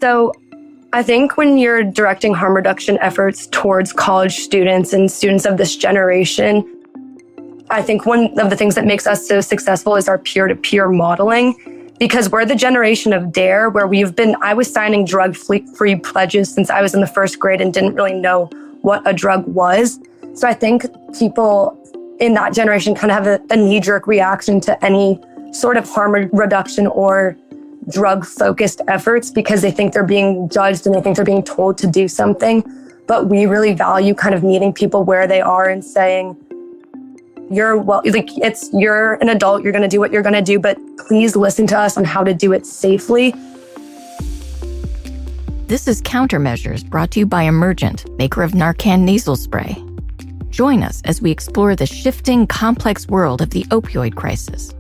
So I think when you're directing harm reduction efforts towards college students and students of this generation, I think one of the things that makes us so successful is our peer-to-peer modeling, because we're the generation of DARE, where I was signing drug-free pledges since I was in the first grade and didn't really know what a drug was. So I think people in that generation kind of have a knee-jerk reaction to any sort of harm reduction or drug-focused efforts because they think they're being judged and they think they're being told to do something. But we really value kind of meeting people where they are and saying, you're an adult, you're going to do what you're going to do, but please listen to us on how to do it safely. This is Countermeasures, brought to you by Emergent, maker of Narcan nasal spray. Join us as we explore the shifting, complex world of the opioid crisis.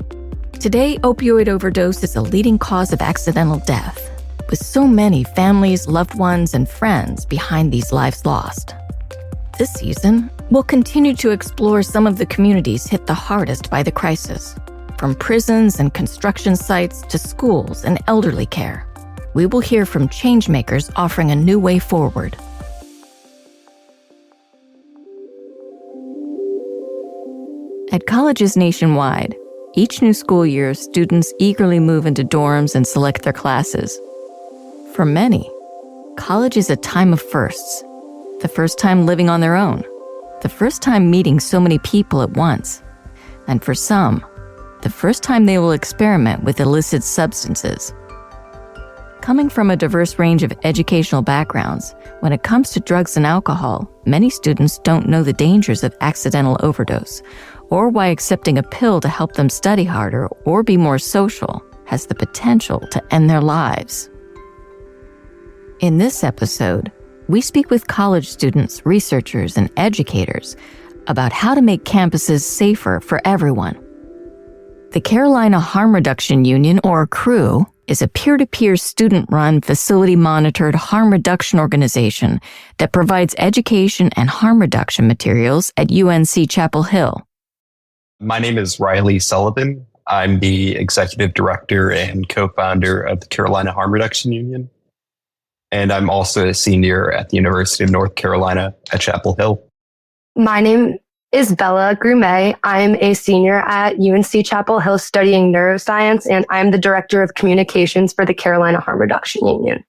Today, opioid overdose is a leading cause of accidental death, with so many families, loved ones, and friends behind these lives lost. This season, we'll continue to explore some of the communities hit the hardest by the crisis, from prisons and construction sites to schools and elderly care. We will hear from changemakers offering a new way forward. At colleges nationwide, each new school year, students eagerly move into dorms and select their classes. For many, college is a time of firsts. The first time living on their own. The first time meeting so many people at once. And for some, the first time they will experiment with illicit substances. Coming from a diverse range of educational backgrounds, when it comes to drugs and alcohol, many students don't know the dangers of accidental overdose, or why accepting a pill to help them study harder or be more social has the potential to end their lives. In this episode, we speak with college students, researchers, and educators about how to make campuses safer for everyone. The Carolina Harm Reduction Union, or CREW, is a peer-to-peer student-run, facility-monitored harm reduction organization that provides education and harm reduction materials at UNC Chapel Hill. My name is Riley Sullivan. I'm the executive director and co-founder of the Carolina Harm Reduction Union. And I'm also a senior at the University of North Carolina at Chapel Hill. My name is Bella Grumet. I'm a senior at UNC Chapel Hill studying neuroscience, and I'm the director of communications for the Carolina Harm Reduction Union.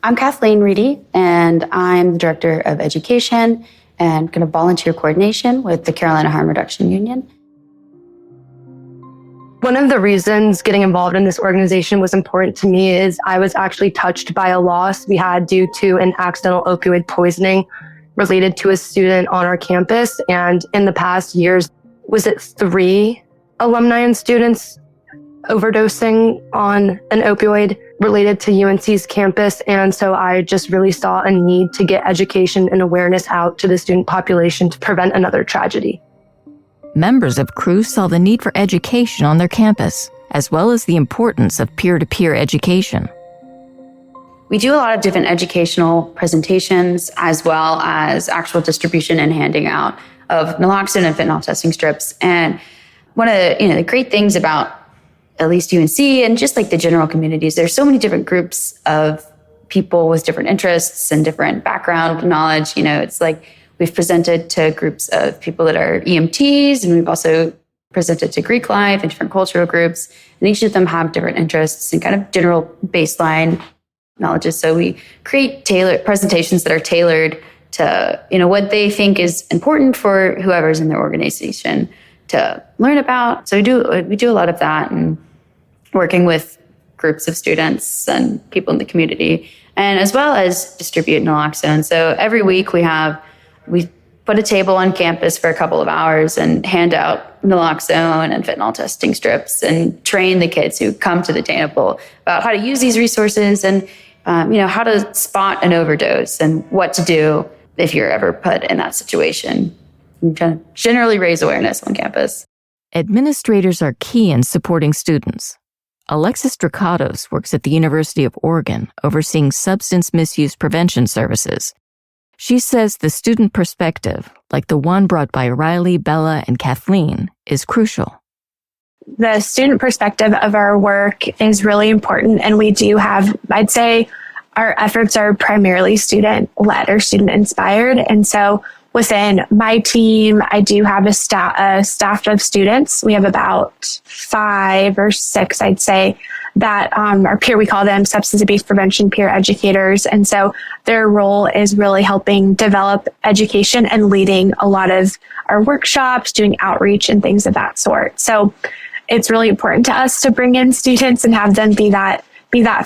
I'm Kathleen Reedy, and I'm the director of education and kind of volunteer coordination with the Carolina Harm Reduction Union. One of the reasons getting involved in this organization was important to me is I was actually touched by a loss we had due to an accidental opioid poisoning related to a student on our campus. And in the past years, was it 3 alumni and students overdosing on an opioid related to UNC's campus? And so I just really saw a need to get education and awareness out to the student population to prevent another tragedy. Members of CREW saw the need for education on their campus, as well as the importance of peer-to-peer education. We do a lot of different educational presentations, as well as actual distribution and handing out of naloxone and fentanyl testing strips. And one of the great things about at least UNC and just like the general communities, there's so many different groups of people with different interests and different background knowledge. It's like we've presented to groups of people that are EMTs, and we've also presented to Greek life and different cultural groups. And each of them have different interests and kind of general baseline knowledge. So we create tailored presentations that are tailored to, what they think is important for whoever's in their organization to learn about. So we do a lot of that, and working with groups of students and people in the community, and as well as distribute naloxone. So every week we put a table on campus for a couple of hours and hand out naloxone and fentanyl testing strips and train the kids who come to the table about how to use these resources and how to spot an overdose and what to do if you're ever put in that situation. And trying to generally raise awareness on campus. Administrators are key in supporting students. Alexis Drakatos works at the University of Oregon, overseeing substance misuse prevention services. She says the student perspective, like the one brought by Riley, Bella, and Kathleen, is crucial. The student perspective of our work is really important, and we do have, I'd say, our efforts are primarily student-led or student-inspired. And so within my team, I do have a staff of students. We have about 5 or 6, I'd say, that are peer, we call them substance abuse prevention peer educators. And so their role is really helping develop education and leading a lot of our workshops, doing outreach and things of that sort. So it's really important to us to bring in students and have them be that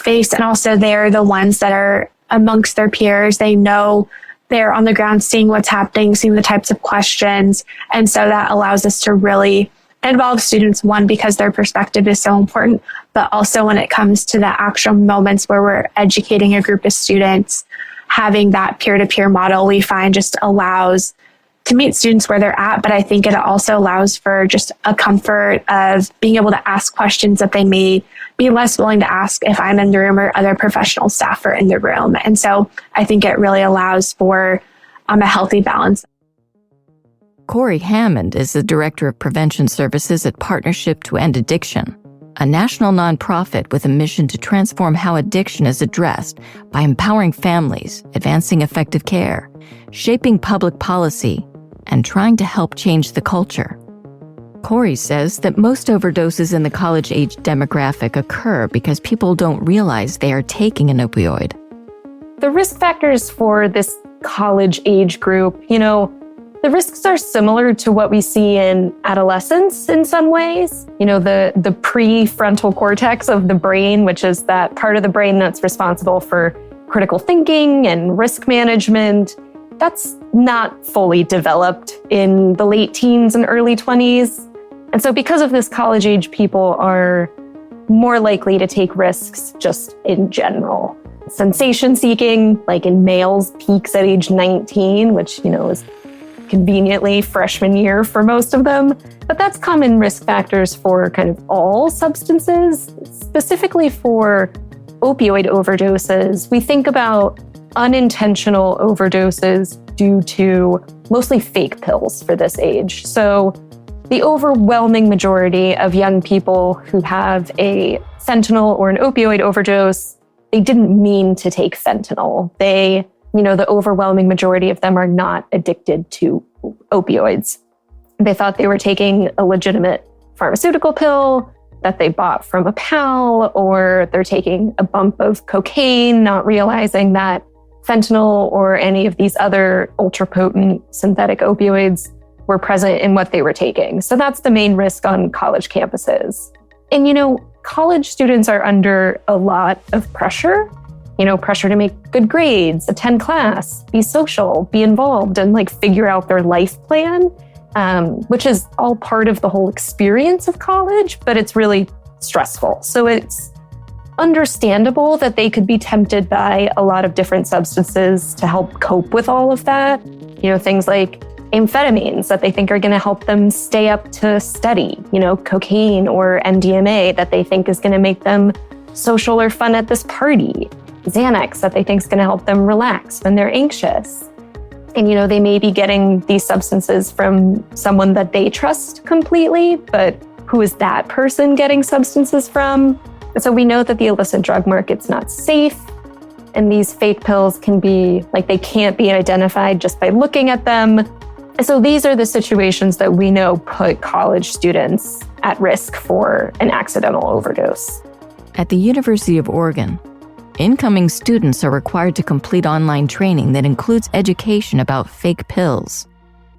face. And also they're the ones that are amongst their peers. They know they're on the ground seeing what's happening, seeing the types of questions. And so that allows us to really involve students, one, because their perspective is so important, but also when it comes to the actual moments where we're educating a group of students, having that peer-to-peer model we find just allows to meet students where they're at. But I think it also allows for just a comfort of being able to ask questions that they may be less willing to ask if I'm in the room or other professional staff are in the room. And so I think it really allows for a healthy balance. Corey Hammond is the Director of Prevention Services at Partnership to End Addiction, a national nonprofit with a mission to transform how addiction is addressed by empowering families, advancing effective care, shaping public policy, and trying to help change the culture. Corey says that most overdoses in the college-age demographic occur because people don't realize they are taking an opioid. The risk factors for this college age group, the risks are similar to what we see in adolescence in some ways. The prefrontal cortex of the brain, which is that part of the brain that's responsible for critical thinking and risk management, that's not fully developed in the late teens and early 20s. And so because of this, college age people are more likely to take risks just in general. Sensation seeking, like in males, peaks at age 19, which, is conveniently freshman year for most of them. But that's common risk factors for kind of all substances, specifically for opioid overdoses. We think about unintentional overdoses due to mostly fake pills for this age. So the overwhelming majority of young people who have a fentanyl or an opioid overdose, they didn't mean to take fentanyl. The overwhelming majority of them are not addicted to opioids. They thought they were taking a legitimate pharmaceutical pill that they bought from a pal, or they're taking a bump of cocaine, not realizing that fentanyl or any of these other ultra-potent synthetic opioids were present in what they were taking. So that's the main risk on college campuses. And, college students are under a lot of pressure. Pressure to make good grades, attend class, be social, be involved, and figure out their life plan, which is all part of the whole experience of college, but it's really stressful. So it's understandable that they could be tempted by a lot of different substances to help cope with all of that. Things like amphetamines that they think are going to help them stay up to study, cocaine or MDMA that they think is going to make them social or fun at this party. Xanax that they think is going to help them relax when they're anxious. And, they may be getting these substances from someone that they trust completely, but who is that person getting substances from? So we know that the illicit drug market's not safe. And these fake pills they can't be identified just by looking at them. So these are the situations that we know put college students at risk for an accidental overdose. At the University of Oregon, incoming students are required to complete online training that includes education about fake pills.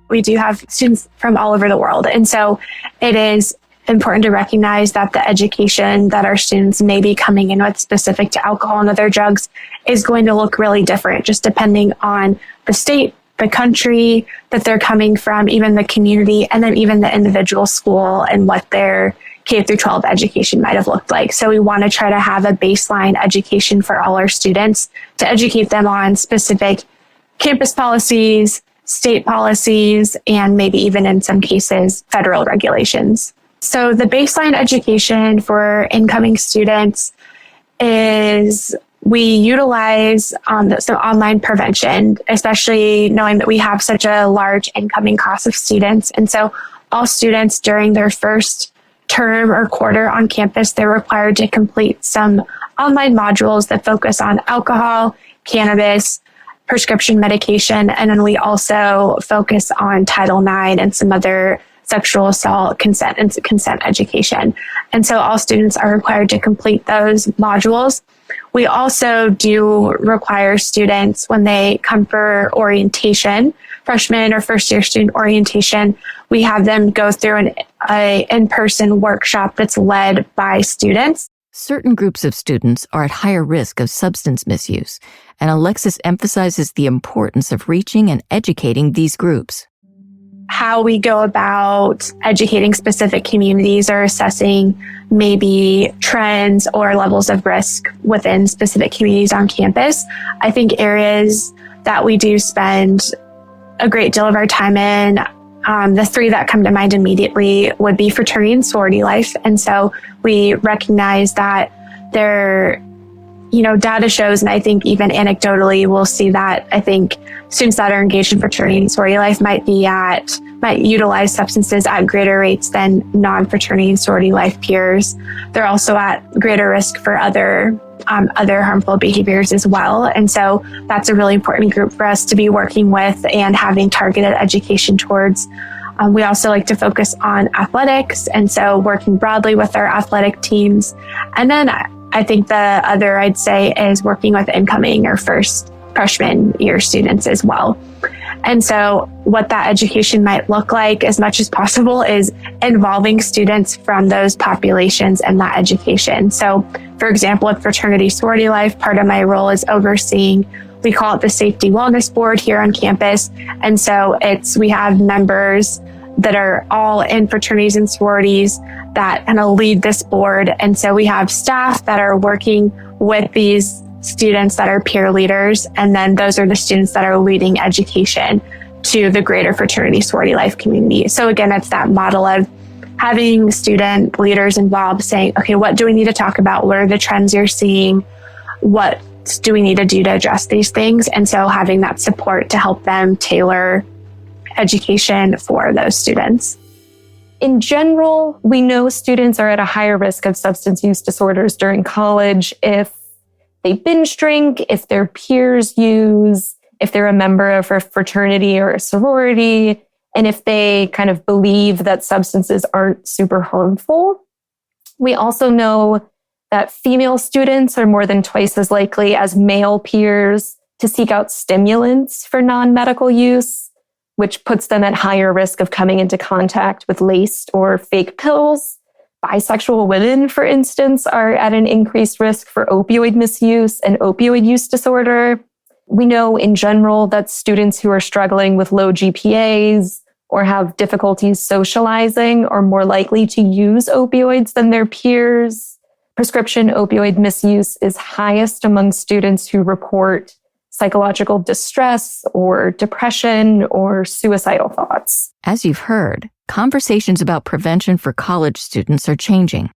We do have students from all over the world. And so it is important to recognize that the education that our students may be coming in with specific to alcohol and other drugs is going to look really different, just depending on the state, the country that they're coming from, even the community, and then even the individual school and what their K through 12 education might have looked like. So we want to try to have a baseline education for all our students to educate them on specific campus policies, state policies, and maybe even in some cases, federal regulations. So the baseline education for incoming students is we utilize some online prevention, especially knowing that we have such a large incoming class of students. And so all students during their first term or quarter on campus, they're required to complete some online modules that focus on alcohol, cannabis, prescription medication, and then we also focus on Title IX and some other sexual assault, consent, and consent education. And so all students are required to complete those modules. We also do require students when they come for orientation, freshman or first year student orientation, we have them go through an in-person workshop that's led by students. Certain groups of students are at higher risk of substance misuse, and Alexis emphasizes the importance of reaching and educating these groups. How we go about educating specific communities or assessing maybe trends or levels of risk within specific communities on campus. I think areas that we do spend a great deal of our time in, the three that come to mind immediately would be fraternity and sorority life. And so we recognize that there, data shows, and I think even anecdotally, we'll see that I think students that are engaged in fraternity and sorority life might utilize substances at greater rates than non-fraternity and sorority life peers. They're also at greater risk for other harmful behaviors as well. And so that's a really important group for us to be working with and having targeted education towards. We also like to focus on athletics. And so working broadly with our athletic teams. And then I think the other I'd say is working with incoming or freshman year students as well. And so what that education might look like as much as possible is involving students from those populations in that education. So for example, with fraternity sorority life, part of my role is overseeing, we call it the Safety Wellness Board here on campus. And so we have members that are all in fraternities and sororities that kind of lead this board. And so we have staff that are working with these students that are peer leaders. And then those are the students that are leading education to the greater fraternity sorority life community. So again, it's that model of having student leaders involved saying, okay, what do we need to talk about? What are the trends you're seeing? What do we need to do to address these things? And so having that support to help them tailor education for those students. In general, we know students are at a higher risk of substance use disorders during college if they binge drink, if their peers use, if they're a member of a fraternity or a sorority, and if they kind of believe that substances aren't super harmful. We also know that female students are more than twice as likely as male peers to seek out stimulants for non-medical use, which puts them at higher risk of coming into contact with laced or fake pills. Bisexual women, for instance, are at an increased risk for opioid misuse and opioid use disorder. We know in general that students who are struggling with low GPAs or have difficulties socializing are more likely to use opioids than their peers. Prescription opioid misuse is highest among students who report psychological distress or depression or suicidal thoughts. As you've heard, conversations about prevention for college students are changing.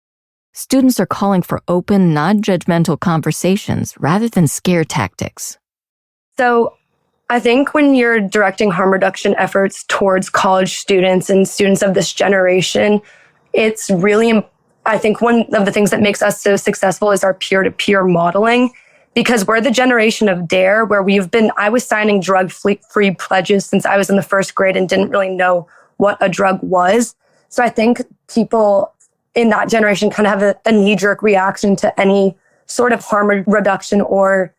Students are calling for open, non-judgmental conversations rather than scare tactics. So I think when you're directing harm reduction efforts towards college students and students of this generation, it's really, I think one of the things that makes us so successful is our peer-to-peer modeling. Because we're the generation of DARE where I was signing drug-free pledges since I was in the first grade and didn't really know what a drug was. So I think people in that generation kind of have a knee-jerk reaction to any sort of harm reduction or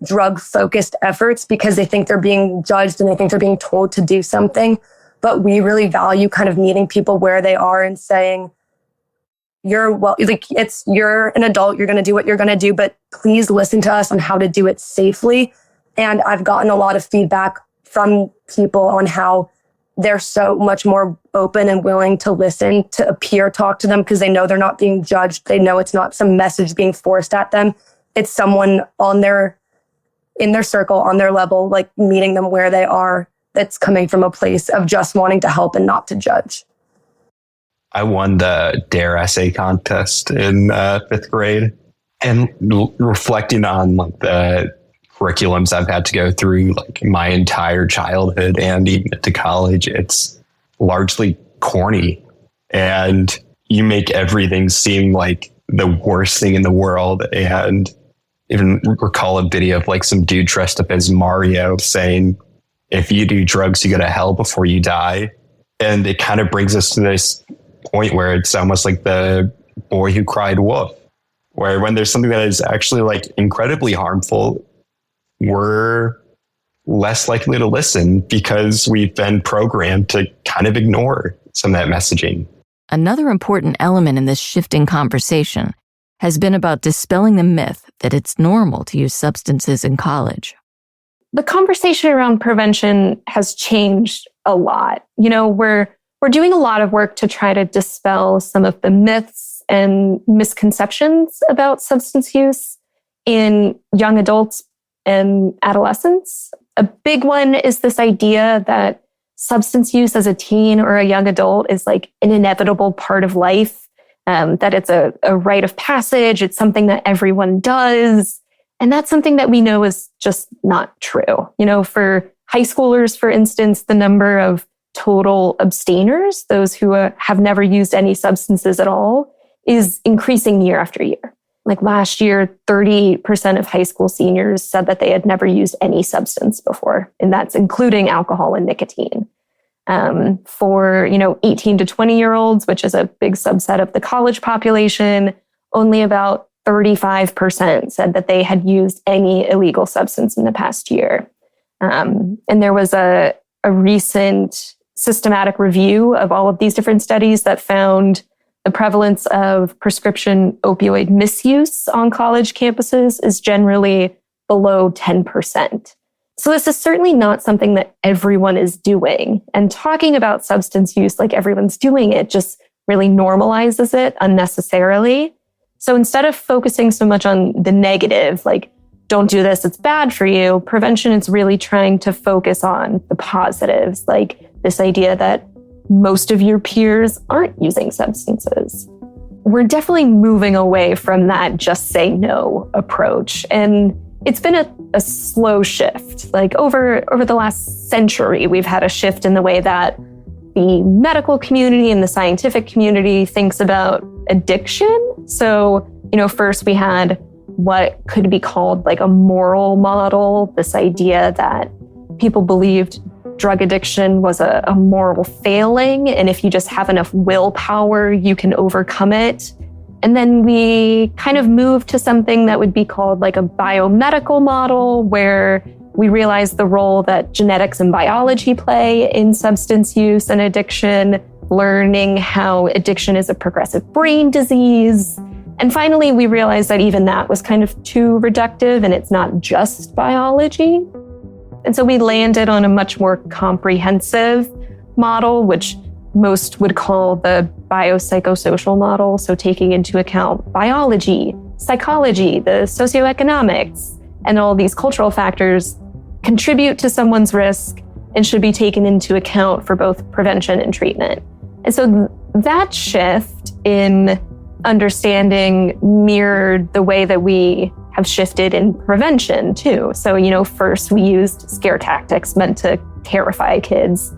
drug-focused efforts because they think they're being judged and they think they're being told to do something. But we really value kind of meeting people where they are and saying, you're an adult, you're going to do what you're going to do, but please listen to us on how to do it safely. And I've gotten a lot of feedback from people on how they're so much more open and willing to listen to a peer talk to them because they know they're not being judged. They know it's not some message being forced at them. It's someone in their circle, on their level, like meeting them where they are, that's coming from a place of just wanting to help and not to judge. I won the DARE essay contest in 5th grade, and reflecting on the curriculums I've had to go through like my entire childhood and even to college, it's largely corny, and you make everything seem like the worst thing in the world. And even recall a video of like some dude dressed up as Mario saying, if you do drugs, you go to hell before you die. And it kind of brings us to this point where it's almost like the boy who cried wolf, where when there's something that is actually like incredibly harmful, we're less likely to listen because we've been programmed to kind of ignore some of that messaging. Another important element in this shifting conversation has been about dispelling the myth that it's normal to use substances in college. The conversation around prevention has changed a lot. We're doing a lot of work to try to dispel some of the myths and misconceptions about substance use in young adults and adolescents. A big one is this idea that substance use as a teen or a young adult is like an inevitable part of life, that it's a rite of passage. It's something that everyone does. And that's something that we know is just not true. For high schoolers, for instance, the number of total abstainers, those who have never used any substances at all, is increasing year after year. Like last year, 30% of high school seniors said that they had never used any substance before, and that's including alcohol and nicotine. For 18 to 20-year-olds, which is a big subset of the college population, only about 35% said that they had used any illegal substance in the past year. And there was a recent systematic review of all of these different studies that found the prevalence of prescription opioid misuse on college campuses is generally below 10%. So this is certainly not something that everyone is doing. And talking about substance use like everyone's doing it just really normalizes it unnecessarily. So instead of focusing so much on the negative, like, don't do this, it's bad for you, prevention is really trying to focus on the positives, like this idea that most of your peers aren't using substances. We're definitely moving away from that just say no approach. And it's been a slow shift. Like over the last century, we've had a shift in the way that the medical community and the scientific community thinks about addiction. So, first we had what could be called like a moral model, this idea that people believed drug addiction was a moral failing. And if you just have enough willpower, you can overcome it. And then we kind of moved to something that would be called like a biomedical model, where we realized the role that genetics and biology play in substance use and addiction, learning how addiction is a progressive brain disease. And finally, we realized that even that was kind of too reductive and it's not just biology. And so we landed on a much more comprehensive model, which most would call the biopsychosocial model. So taking into account biology, psychology, the socioeconomics, and all these cultural factors contribute to someone's risk and should be taken into account for both prevention and treatment. And so that shift in understanding mirrored the way that we have shifted in prevention too. So, first we used scare tactics meant to terrify kids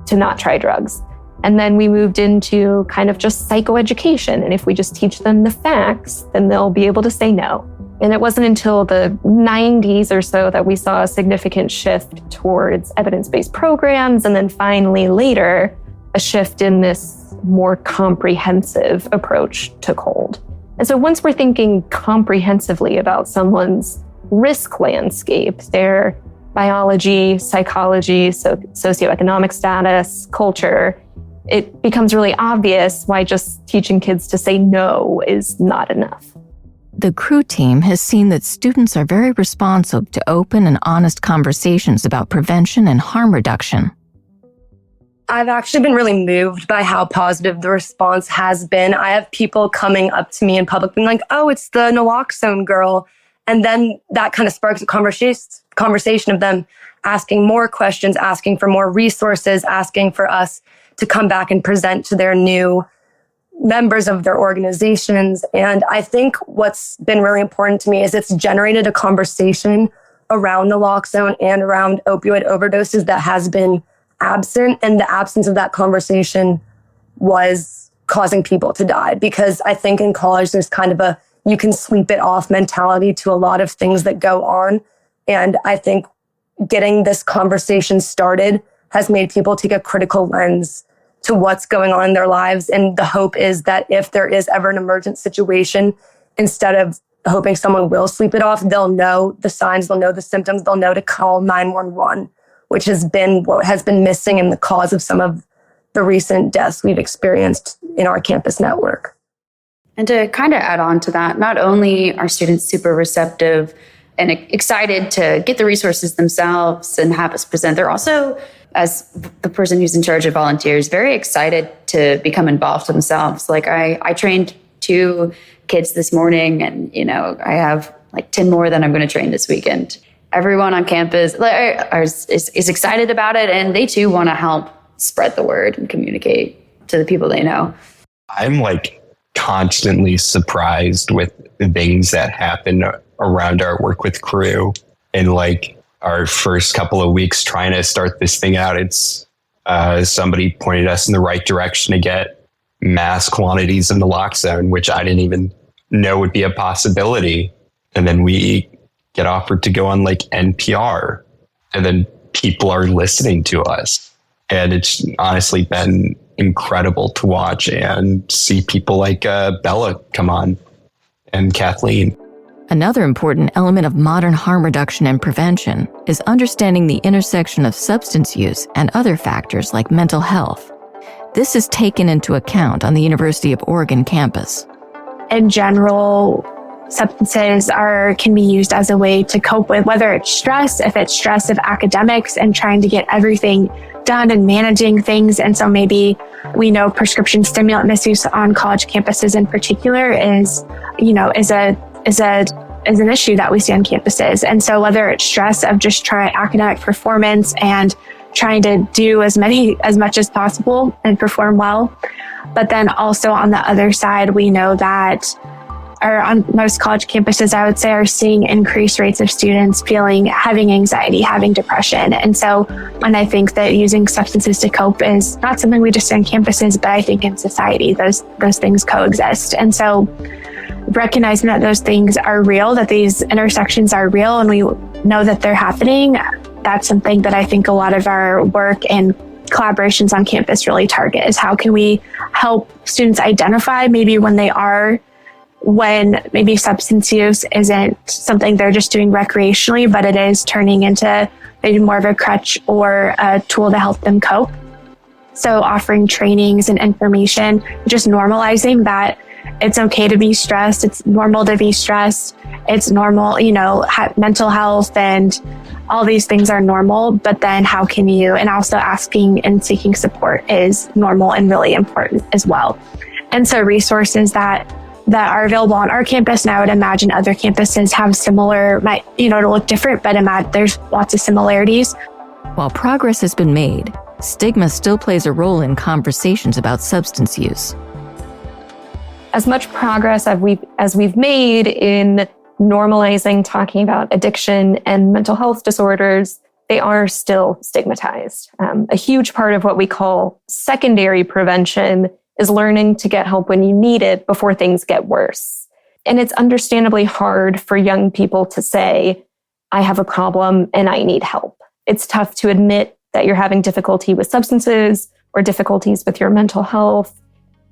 to not try drugs. And then we moved into kind of just psychoeducation. And if we just teach them the facts, then they'll be able to say no. And it wasn't until the 90s or so that we saw a significant shift towards evidence-based programs. And then finally later, a shift in this more comprehensive approach took hold. And so once we're thinking comprehensively about someone's risk landscape, their biology, psychology, socioeconomic status, culture, it becomes really obvious why just teaching kids to say no is not enough. The crew team has seen that students are very responsive to open and honest conversations about prevention and harm reduction. I've actually been really moved by how positive the response has been. I have people coming up to me in public being like, oh, it's the naloxone girl. And then that kind of sparks a conversation of them asking more questions, asking for more resources, asking for us to come back and present to their new members of their organizations. And I think what's been really important to me is it's generated a conversation around naloxone and around opioid overdoses that has been absent. And the absence of that conversation was causing people to die. Because I think in college, there's kind of a, you can sleep it off mentality to a lot of things that go on. And I think getting this conversation started has made people take a critical lens to what's going on in their lives. And the hope is that if there is ever an emergent situation, instead of hoping someone will sleep it off, they'll know the signs, they'll know the symptoms, they'll know to call 911, which has been what has been missing in the cause of some of the recent deaths we've experienced in our campus network. And to kind of add on to that, not only are students super receptive and excited to get the resources themselves and have us present, they're also, as the person who's in charge of volunteers, very excited to become involved themselves. Like I trained 2 kids this morning, and I have like 10 more that I'm going to train this weekend. Everyone on campus is excited about it, and they too want to help spread the word and communicate to the people they know. I'm like constantly surprised with the things that happen around our work with crew. And like our first couple of weeks trying to start this thing out, it's somebody pointed us in the right direction to get mass quantities of naloxone, which I didn't even know would be a possibility. And then we get offered to go on like NPR, and then people are listening to us. And it's honestly been incredible to watch and see people like Bella come on and Kathleen. Another important element of modern harm reduction and prevention is understanding the intersection of substance use and other factors like mental health. This is taken into account on the University of Oregon campus. In general, substances can be used as a way to cope with whether it's stress, if it's stress of academics and trying to get everything done and managing things. And so maybe we know prescription stimulant misuse on college campuses in particular is an issue that we see on campuses. And so whether it's stress of just trying academic performance and trying to do as much as possible and perform well. But then also on the other side, we know that on most college campuses, I would say, are seeing increased rates of students having anxiety, having depression. And I think that using substances to cope is not something we just see on campuses, but I think in society, those things coexist. And so recognizing that those things are real, that these intersections are real, and we know that they're happening, that's something that I think a lot of our work and collaborations on campus really target, is how can we help students identify when maybe substance use isn't something they're just doing recreationally, but it is turning into maybe more of a crutch or a tool to help them cope. So offering trainings and information, just normalizing that it's okay to be stressed. It's normal to be stressed. It's normal, mental health and all these things are normal, but then how can you, and also asking and seeking support is normal and really important as well. And so resources that are available on our campus, and I would imagine other campuses have similar, it'll look different, but there's lots of similarities. While progress has been made, stigma still plays a role in conversations about substance use. As much progress as we've made in normalizing talking about addiction and mental health disorders, they are still stigmatized. A huge part of what we call secondary prevention is learning to get help when you need it before things get worse. And it's understandably hard for young people to say, I have a problem and I need help. It's tough to admit that you're having difficulty with substances or difficulties with your mental health,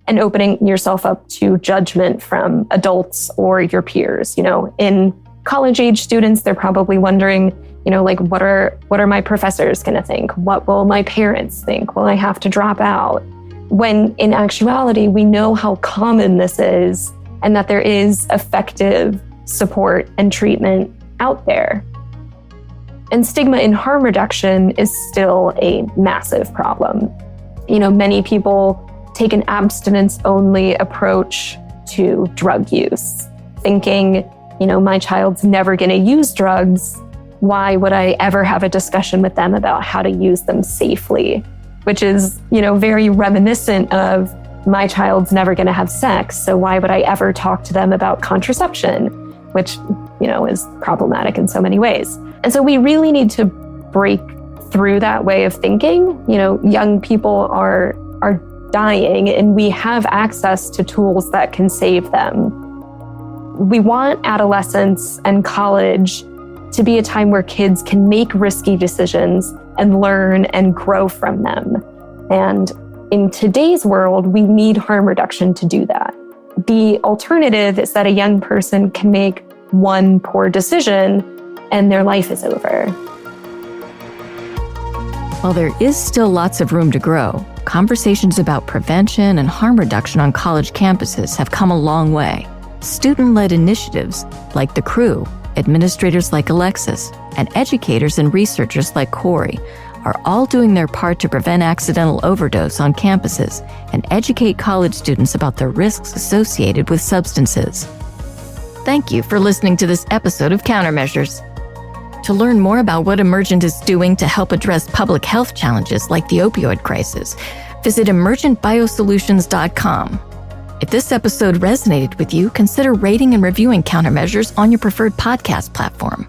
and opening yourself up to judgment from adults or your peers. In college age students, they're probably wondering, what are my professors going to think? What will my parents think? Will I have to drop out? When in actuality, we know how common this is and that there is effective support and treatment out there. And stigma in harm reduction is still a massive problem. Many people take an abstinence-only approach to drug use, thinking, my child's never going to use drugs. Why would I ever have a discussion with them about how to use them safely? Which is, very reminiscent of my child's never going to have sex. So why would I ever talk to them about contraception, which, is problematic in so many ways. And so we really need to break through that way of thinking. Young people are dying, and we have access to tools that can save them. We want adolescence and college to be a time where kids can make risky decisions and learn and grow from them. And in today's world, we need harm reduction to do that. The alternative is that a young person can make one poor decision and their life is over. While there is still lots of room to grow, conversations about prevention and harm reduction on college campuses have come a long way. Student-led initiatives like The Crew, administrators like Alexis, and educators and researchers like Corey are all doing their part to prevent accidental overdose on campuses and educate college students about the risks associated with substances. Thank you for listening to this episode of Countermeasures. To learn more about what Emergent is doing to help address public health challenges like the opioid crisis, visit emergentbiosolutions.com. If this episode resonated with you, consider rating and reviewing Countermeasures on your preferred podcast platform.